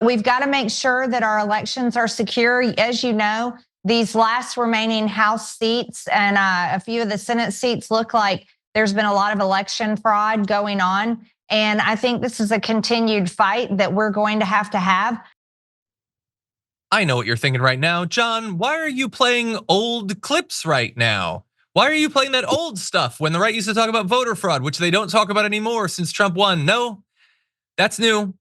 We've got to make sure that our elections are secure. As you know, these last remaining House seats and a few of the Senate seats look like there's been a lot of election fraud going on. And I think this is a continued fight that we're going to have. I know what you're thinking right now. John, why are you playing old clips right now? Why are you playing that old stuff when the right used to talk about voter fraud, which they don't talk about anymore since Trump won? No, that's new.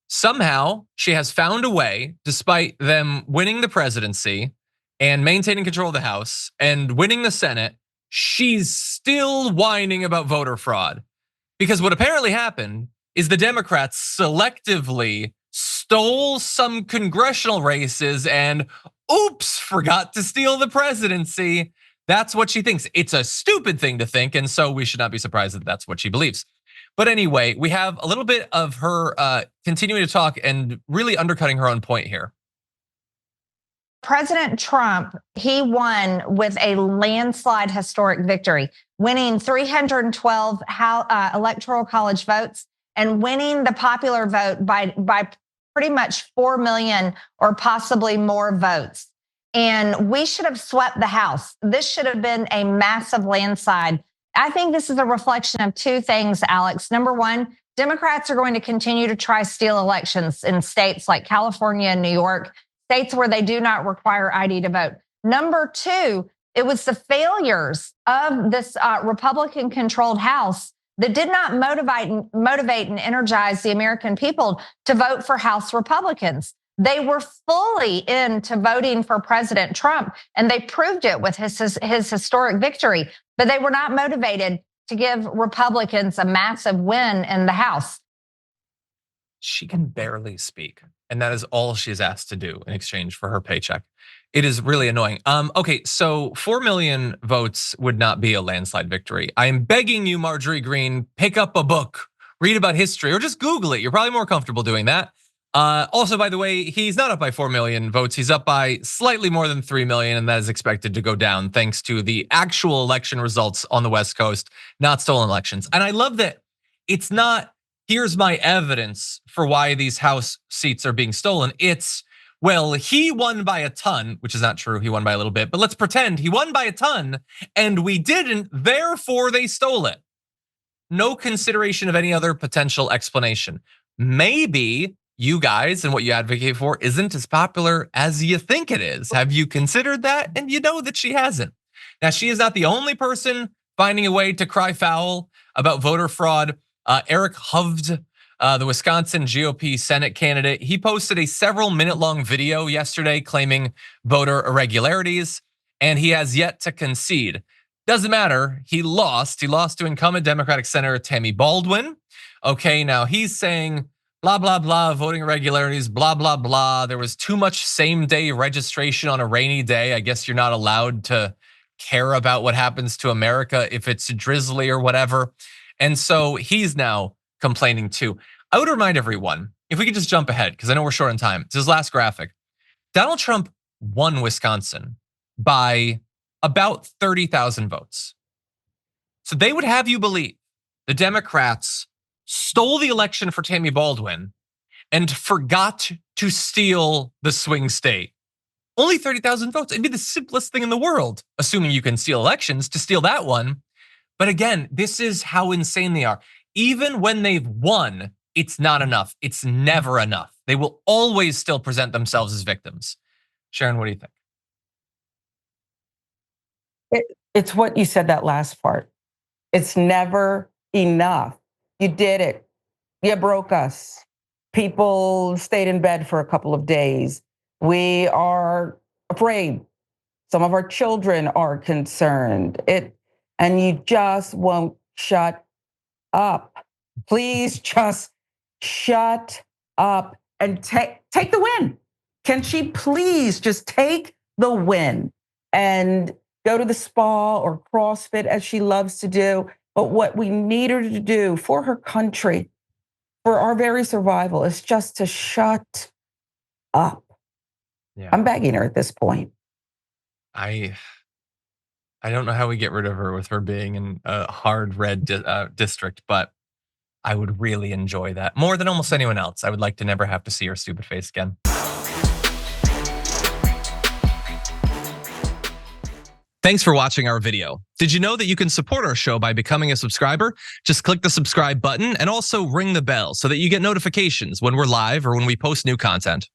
Somehow she has found a way, despite them winning the presidency and maintaining control of the House and winning the Senate, she's still whining about voter fraud. Because what apparently happened is the Democrats selectively stole some congressional races and oops, forgot to steal the presidency. That's what she thinks. It's a stupid thing to think, and so we should not be surprised that that's what she believes. But anyway, we have a little bit of her continuing to talk and really undercutting her own point here. President Trump, he won with a landslide historic victory, winning 312 electoral college votes and winning the popular vote by pretty much 4 million or possibly more votes. And we should have swept the House. This should have been a massive landslide. I think this is a reflection of two things, Alex. Number one, Democrats are going to continue to try steal elections in states like California and New York, states where they do not require ID to vote. Number two, it was the failures of this Republican-controlled House that did not motivate and energize the American people to vote for House Republicans. They were fully into voting for President Trump, and they proved it with his historic victory, but they were not motivated to give Republicans a massive win in the House. She can barely speak, and that is all she's asked to do in exchange for her paycheck. It is really annoying. Okay, so 4 million votes would not be a landslide victory. I am begging you, Marjorie Greene, pick up a book, read about history, or just Google it. You're probably more comfortable doing that. Also, by the way, he's not up by 4 million votes. He's up by slightly more than 3 million, and that is expected to go down thanks to the actual election results on the West Coast, not stolen elections. And I love that it's not, here's my evidence for why these House seats are being stolen. It's, well, he won by a ton, which is not true. He won by a little bit, but let's pretend he won by a ton and we didn't, therefore they stole it. No consideration of any other potential explanation. Maybe you guys and what you advocate for isn't as popular as you think it is. Have you considered that? And you know that she hasn't. Now, she is not the only person finding a way to cry foul about voter fraud. Eric Hovde, the Wisconsin GOP Senate candidate, he posted a several minute long video yesterday claiming voter irregularities, and he has yet to concede. Doesn't matter, he lost. He lost to incumbent Democratic Senator Tammy Baldwin. Okay, now he's saying, blah, blah, blah, voting irregularities, blah, blah, blah. There was too much same day registration on a rainy day. I guess you're not allowed to care about what happens to America if it's drizzly or whatever. And so he's now complaining too. I would remind everyone, if we could just jump ahead, because I know we're short on time. It's his last graphic. Donald Trump won Wisconsin by about 30,000 votes. So they would have you believe the Democrats stole the election for Tammy Baldwin and forgot to steal the swing state. Only 30,000 votes. It'd be the simplest thing in the world, assuming you can steal elections, to steal that one. But again, this is how insane they are. Even when they've won, it's not enough. It's never enough. They will always still present themselves as victims. Sharon, what do you think? It's what you said, that last part. It's never enough. You did it. You broke us. People stayed in bed for a couple of days. We are afraid. Some of our children are concerned. And you just won't shut up. Please just shut up and take the win. Can she please just take the win and go to the spa or CrossFit as she loves to do? But what we need her to do for her country, for our very survival, is just to shut up. Yeah. I'm begging her at this point. I don't know how we get rid of her with her being in a hard red district, but I would really enjoy that more than almost anyone else. I would like to never have to see her stupid face again. Thanks for watching our video. Did you know that you can support our show by becoming a subscriber? Just click the subscribe button and also ring the bell so that you get notifications when we're live or when we post new content.